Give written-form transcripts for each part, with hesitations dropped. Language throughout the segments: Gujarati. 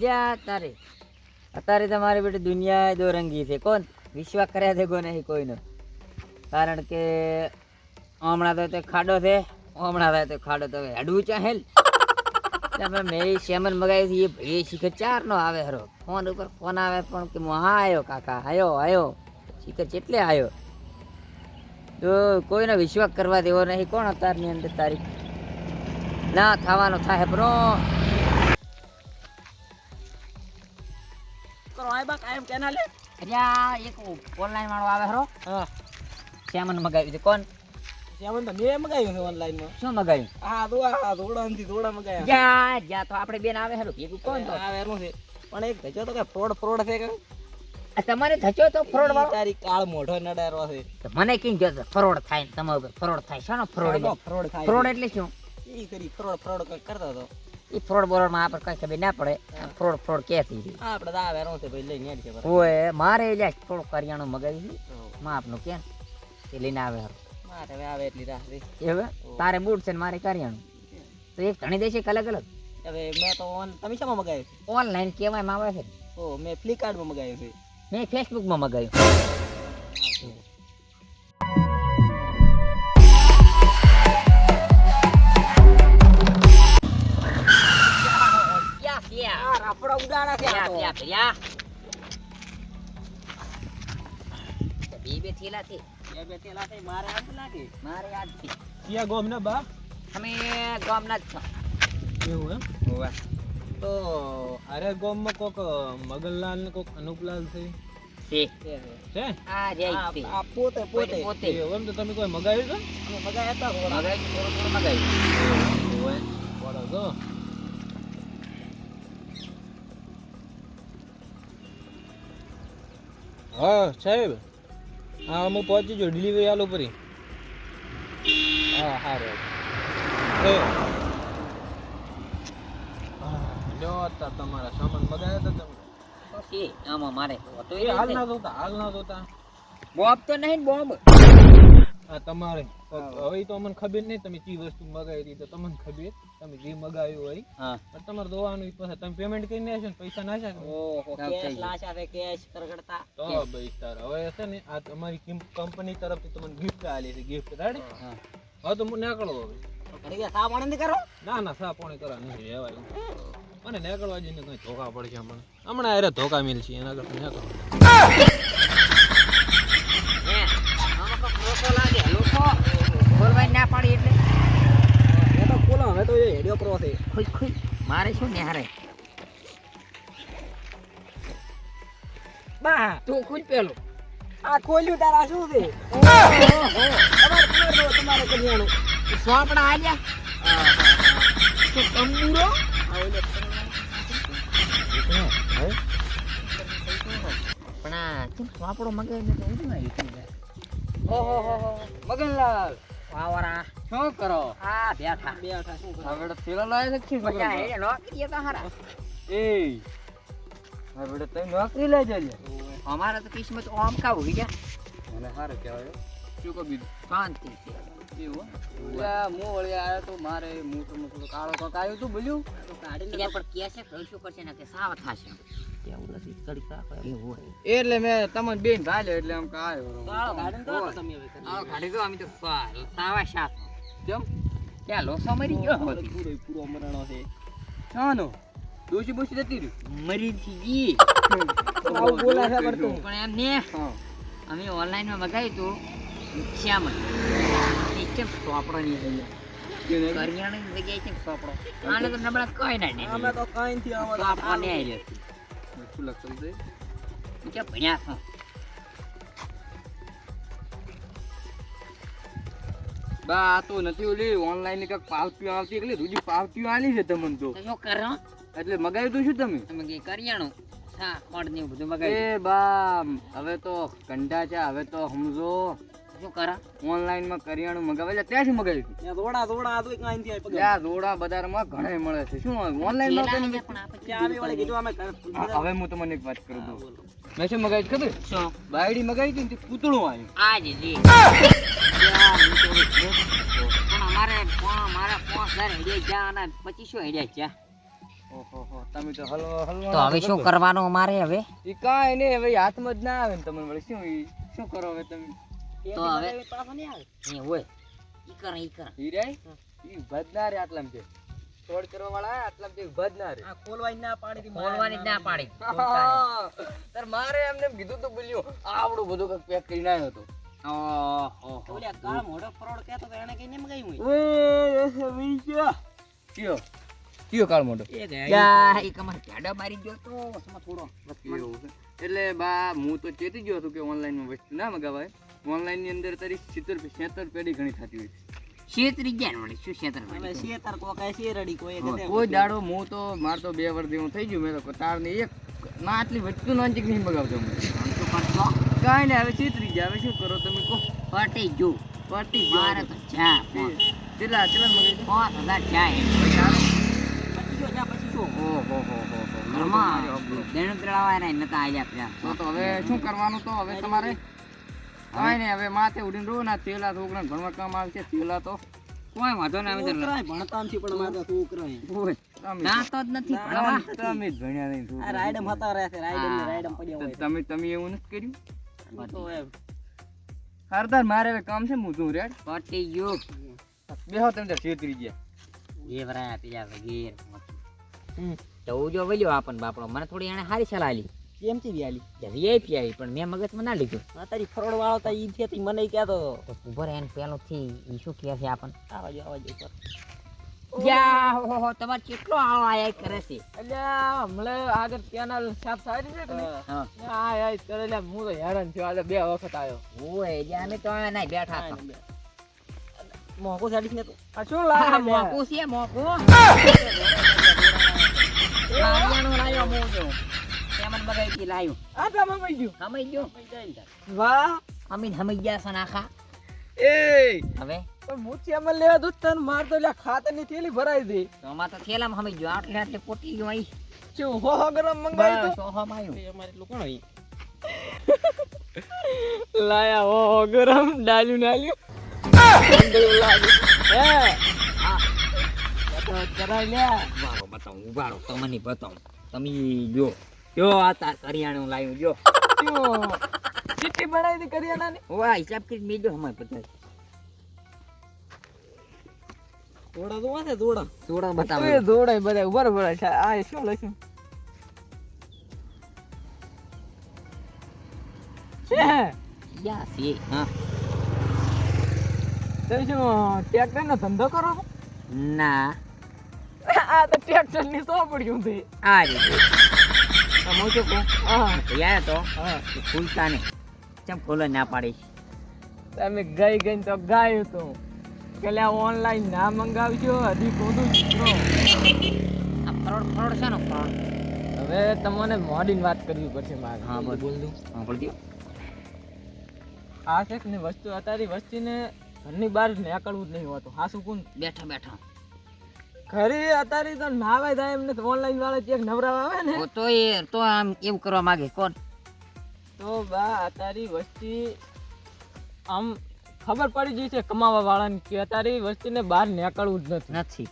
લ્યા તારે અત્યારે તમારી બેટી દુનિયા દોરંગી છે. કોણ વિશ્વાસ કર્યા દેગો નહીં કોઈનો. કારણ કે હમણાં તો ખાડો છે, હમણાં તો ખાડો તો હેડવું ચાહેલ. મેં સેમન મગાવી હતી, એ ભાઈ શીખર 4 નો આવે હરો. ફોન ઉપર ફોન આવે પણ કે હા આવ્યો કાકા, આવ્યો શીખર જેટલે આવ્યો. તો કોઈનો વિશ્વાસ કરવા દેવો નહીં. કોણ અત્યારની અંદર તારીખ ના થવાનો થાય બ્રો. એક ઓનલાઈન વાળો આવે હરો. સેમન મગાવી છે. કોણ સેમન તો મેં મગાવ્યું છે ઓનલાઈન માં. શું મગાવ્યું? થોડા મગાવ્યા. જા તો આપણે બેન આવે હરો ભેગું. કોણ તો આવે એનું છે પણ એક ધજો તો કે ફ્રોડ છે કે તમારે થચો તો ફ્રોડ વાળો તારી કાળ મોઢો નડારો છે. તો મને કઈ જો ફ્રોડ થાય ને તમારા ઉપર ફ્રોડ થાય. શાનો ફ્રોડ? ફ્રોડ થાય. ફ્રોડ એટલે શું? ઈ કરી ફ્રોડ કઈ કરતો હતો. એ ફ્રોડ બોલર માં આપણે કઈ ખબર ના પડે. ફ્રોડ ક્યાંથી છે? આપણે તો આવે એનું છે ભાઈ લઈને યાદ છે બરાબર. ઓય મારે એટલે થોડું કરિયાણું મગાવી છે માપનું. કેમ એ લઈને આવે હરો. મારે હવે આવે એટલી રાહ છે. હવે તારે બૂટ છે ને મારે કરિયાણું તો એક ઘણી દેશે અલગ અલગ. હવે મેં તો તમે શામાં મગાવ્યું છે? ઓનલાઈન કેવાય માં આવે છે. ઓ મેં ફ્લિપકાર્ટ માં મગાવ્યું છે. મેં ફેસબુક માં મગાવ્યું. રાફડા ઉડાડા છે આ તો. બે થેલા છે. બે થેલા છે. મારે આજ લાગે. મારે યાદ છે. ક્યાં ગોમ ને બા? અમે ગામના જ છો. એવું એમ? હોવા તો અરે ગોમ માં કોક મગનલાલ ને કોક અનુપલાલ છે. છે આ જાય છે. આ પોતે એમ તો તમે કોઈ મગાવ્યું છે? અમે મગાવ્યા હતા. થોડું મગાવ્યું. બરાબર. હા સાહેબ, હા હું પહોંચી ગયો. ડિલિવરી આલો પરી. હા સારું. લો હતા તમારા સામાન મગાવ્યા હતા તમે? આમાં મારે હાલ ના જોતા. બોબ તો નહીં બોબ. હા તમારે હવે તો અમને ખબર નહીં તમે ચી વસ્તુ મગાવી હતી. તો તમને ખબર તમે જે મગાવ્યું હોય પણ તમારે દોવાનું પછી તમે પેમેન્ટ કરીને આવશો ને પૈસા નાખ્યા. ઓહો કેશ લાશા છે. કેશ કરગડતા તો ભાઈ તાર હવે છે ને આ તમારી કંપની તરફથી તમને ગિફ્ટ આલી છે. ગિફ્ટ રાડી. હા તો હું નીકળો હવે. ઘડી ગયા સા પાણી કરો? ના સા પાણી કરા નહીં રહેવાય. અને નીકળવા જઈને કઈ ધોકા પડશે હમણાં અરે ધોકા મિલ છે એના કરતા નીકળો. ના પાડી એટલે એ તો ખોલો. હવે તો એ હેડિયો પ્રો છે. ખુશ મારે શું ને હારે બા તું ખુશ પેલો આ ખોલ્યું તારા શું છે? તમારે કલ્યાણું સોપડા આલ્યા તો તંબુરો પણ આ કેમ સોપડો મગાવીને તો એવું આવ્યું? ઓહો મગનલાલ વાવરા શું કરો? આ બેઠા શું કરો? હવે થેલો લાવે છે મજા હે નોકરી તો હારા. એ હવે તો નોકરી લઈ જજે. અમારે તો કિસ્મત આમ કાવું ગયા મને હારે કહેવાય. શું કો બીજું? શાંતિ છે. એવું મો વળી આવ્યો તો મારે મોટું થોડું કાળો કોક આવ્યું તું બોલ્યું તો કાઢીને પણ કેસે શું કરશે ને કે સાવ થાશે એવું નથી કડી રાખો એવું હોય. એટલે મેં તમને બેન ભાલ્યો એટલે આમ કાયો કાળો કાઢીને તો તમે હવે આવો કાઢી દો. અમે તો સાવા શાક કેમ ત્યાં લોસો મરી ગયો પૂરો મરણો છે. ચાનો દોશી બોશી જતી રહ્યું મરી ગઈ. આવું બોલા છે પડતું પણ એમ ને અમે ઓનલાઈન માં મગાવ્યું તું શ્યામન કેમ સોપડો ની જગ્યા કરિયાણાની જગ્યાએ કેમ સોપડો આને તો નબળા કઈ ના નહીં. અમે તો કાઈ થી આવો સોપડો ને આવી શું લખતું છે? કે ભણ્યા છો બા આ તો નથી ઓલી ઓનલાઈન ની કઈક પાવતીઓ આવતી એટલે રૂજી પાવતીઓ આલી છે તમને તો શું કરો એટલે મગાવ્યું તો શું તમે? તમે કે કરિયાણું હા કોણ ને બધું મગાવ્યું. એ બા હવે તો કંડા છે. હવે તો સમજો શું કરા ઓનલાઈન માં કરિયાણું મગાવે એટલે ત્યાંથી મગાવ્યું. દોડા આ તો કાઈ થી આ દોડા બજારમાં ઘણા મળે છે. શું ઓનલાઈન માં હવે હું તમને એક વાત કરું છું. મેં શું મગાવ્યું ખબર? શું બાયડી મગાવી હતી ને તે પૂતળું આવ્યું. આજ લે પણ અમારે મારા 5000 હેડ્યા જા અને 2500 હેડ્યા જા. ઓહો તમે તો હલવા તો હવે શું કરવાનું અમારે હવે? ઈ કાંઈ નહીં હવે હાથમાં જ ના આવે ને તમને વળી શું કરો હવે તમે તો હવે એ હોય ઈ કર હીરાય ઈ ભદનારે આટલામ છે છોડ કરવા વાળા આટલામ છે ભદનારે ખોલવાની જ ના પાડી તાર મારે એમને કીધું તો બોલ્યો આવડું બધું કઈક પેક કરીને આવ્યો હતો કયો કાળ મોટો એટલે બા હું તો ચેતી ગયો હતો કે ઓનલાઈન માં વસ્તુ ના મગાવાય ઓનલાઈન ની અંદર તારી 70 પેઢી ઘણી થતી હોય છે કોઈ દાડો હું તો માર તો 2 વર્ષ જેવું થઈ ગયું મેં તો તાર ને એક ના આટલી વસ્તુ નોંચી નહીં મગાવતો હું કાંઈ ને હવે ચેતરી ગયા હવે શું કરો તમે કહો પટી જો મારે તો જા ચેલા મગાવી 5000 જાય તો હવે શું કરવાનું તો હવે તમારે કાંઈ નહીં હવે માથે ઉડીને રહો ના તેલા છોકરાને ભણવા કામ આવશે તેલા તો કોઈ વાંધો ના આવે ભણતા નથી પણ મારા છોકરા ના તો જ નથી ભણવા તમે જ ભણ્યા નહીં આ રાઈડમ હતા રહે છે રાઈડમ પડ્યા હોય તમે એવું નથી કર્યું હરદાર મારે હવે કામ છે હું જોઉં રેડ પટી ગયું બેહો તમે ત્યાં છેતરી ગયા એ વરાયા પેલા વગેર તો જો વલ્યો આપણ બાપડો મને થોડી એને હારી સલાહ આલી કેમ થી વ્યાલી વીઆઈપી આવી પણ મેં મગજમાં ના લીધું આ તારી ફરોડ વાળો તા ઈ થી મને કહેતો તો ઉભર એને પેલો થી ઈ શું કહે છે આપણ આવાજો ઉપર યા હો તમાર કેટલો આવો આયા કરે છે અલ્યા હમણે આગળ કેનાલ સાફ સારી છે કે હા આ આય કરેલા હું તો હેરાન થયો આજે 2 વખત આવ્યો ઓય જાને તો ના બેઠા હતા મોકો સાડી ને તો આ શું લાગે મોકો છે મોકો લાવ્યાનો લાવ્યો મોકો તેમન બગાઈ લાવ્યો આટલામાં મઈ ગયું સમય ગયો વાહ અમીન સમય ગયા છે નાખા એ હવે પણ મુઠી અમલ લેવા દૂધ તન માર તો લ્યા ખાતરની થેલી ભરાઈ દે તો અમાર તો થેલામાં સમય ગયો આટલે પોટી ગયો અહીં શું હો ગરમ મંગાઈ તો સોહમ આવ્યો અમારે એટલું કોણ હોય લાયા હો ગરમ ડાલ્યું નાલ્યું લાગે હે હા તો કરાઈ લે ઉભારો તમને બતાવું તમે જો આ તાર કરિયાણું લાવ્યું જો ચીઠી બનાવી દી કરિયાણાની વાહ હિસાબ કરી મેજો હમાય પચાસ થોડા તો વાસે થોડા થોડા બતાવો એ દોડાય બધા બરાબર છે આ શું લખ્યું છે યા સી હા તમે શું ટ્રેક્ટર નો ધંધો કરો છો ના આ તો ટ્રેક્ટર ની સો પડ્યું છે આ રીતે હું શું કહું હા યાર તો હા ખુલતા ને ચમ ખોલો ના પાડીશ તમે ગઈ તો ગાયું તો કે લે ઓનલાઈન ના મંગાવજો હજી કોદું ચિત્રો આ ફરોડ છે ને ફરોડ હવે તમને મોડીન વાત કરવી પડશે મારે હા બોલ દઉં હા બોલ દઉં આ છે ને વસ્તુ અત્યારે વસ્તીને ઘરની બહાર નીકળવું જ નહીં હોતું હા શું કોણ બેઠા બેઠા ઘરે અત્યારે તો નાવાય થાય એમને ઓનલાઈન વાળા ચેક નવરાવા આવે ને તો એ તો આમ એવું કરવા માંગે કોણ તો બા અત્યારે વસ્તી આમ ખબર પડી ગઈ છે કમાવા વાળાને કે અત્યારે વસ્તીને બહાર નીકળવું જ નથી નથી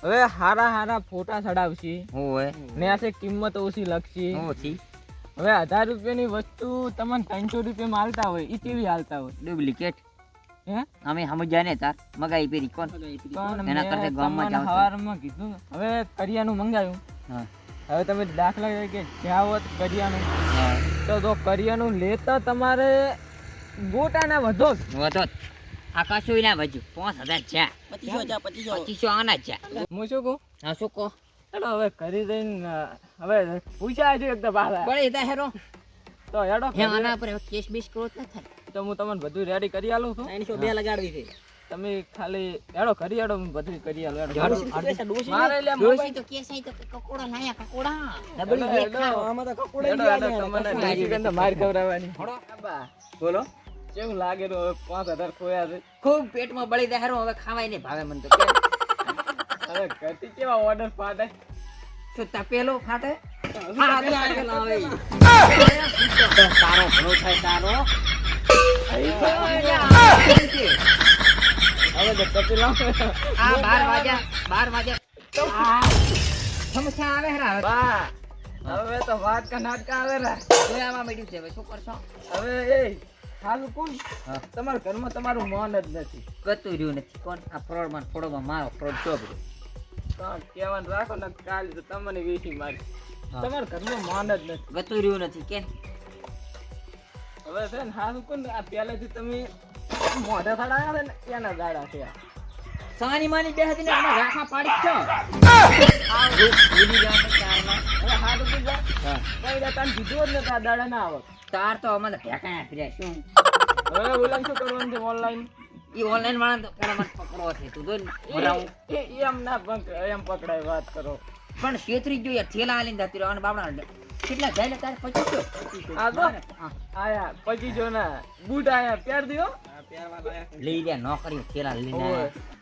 હવે હારા ફોટા ચડાવશી હોય ને આ છે કિંમત ઓછી લખશી ઓછી હવે 1000 રૂપિયાની વસ્તુ તમને 300 રૂપિયામાં હાલતા હોય એ કેવી હાલતા હોય ડુપ્લિકેટ હે અમે સમજ્યા ને તાર મગાઈ પેરી કોણ પણ એના કરતા મેં ગામમાં તમને જાવ તો. સવારમાં કીધું હવે કરિયાનું મંગાવ્યું હા હવે તમે દાખલા તરીકે જ્યાં હોત કરિયાનું હા તો કરિયાનું લેતા તમારે ગોટાના વધો જ. વધો આ કશું ના વજુ 5000 છે 2500 આના છે હું શું કહું હા શું કહો હેડો હવે કરી દઈને હવે પૂછ્યા છે એકદમ પાછા બળે તા હેરો તો હેડો હે આના પર કેસ બેસ કરો તો થાય તો હું તમને બધું રેડી કરી આલું છું 902 લગાડવી છે તમે ખાલી હેડો કરી હેડો હું બધું કરી આલું હેડો. હેડો. મારે લે ડોસી તો કેસ આઈ તો કકોડા લાયા કકોડા ડબલ હેડો, હેડો. આમાં તો કકોડા હેડો, હેડો, તમને નાગરિકને માર ખવડાવવાની. બોલો કેવું લાગે તો હવે 5000 ખોયા છે ખૂબ પેટમાં બળી દે હેરો હવે ખાવાય ને ભાવે મને તો કેમ? હવે ઘરથી કેવા ઓર્ડર પાડે શું તપેલો ફાટે હા તો આગળ આવે તારો ભલો થાય તારો હવે તો કપી લાવો. આ 12 વાગ્યા સમસ્યા આવે હેરા હવે. બા હવે તો વાત કા નાટકા આવે રા તોય આમાં મળ્યું છે હવે શું કરશો? હવે એ હાલું કોણ હા. તમારા ઘરમાં તમારું મન જ નથી ગતું રહ્યું નથી કોણ આ ફ્રોડમાં ફ્રોડમાં મારો ફ્રોડ ચોપડ્યો. કાં કહેવાનું રાખો ને કાલે તો તમને વેચી મારી હા. તમારા ઘરમાં મન જ નથી ગતું રહ્યું નથી કે હવે છે ને હાલું કોણ આ પહેલેથી તમે મોઢા થડાયા છે ને એના દાડા છે આ. સાની માની બે હતી ને અમે રાખા પાડી છો આવ ભૂલી જાવ તો ચારમાં. હવે હાલું કોણ જા હા કઈ દા તને કીધું જ ને આ દાડા ના આવત તાર તો અમને ઢેકાયા ફર્યા શું હવે ઓલા શું કરવાનું છે ઓનલાઈન ઈ ઓનલાઈન વાળા તો પેલા મને પકડવો છે તું જો ને ભરાવું. એમ ના એમ પકડાય વાત કરો પણ છેતરી ગયો યાર થેલા આલીને જતી રહ્યો અને બાપડા કેટલા જાય તારે 25 આ તો હા આયા પછી જો ના બૂટ આયા પહેર દ્યો લઈ લે નોકરી થેલા લઈને ઓય. આયા.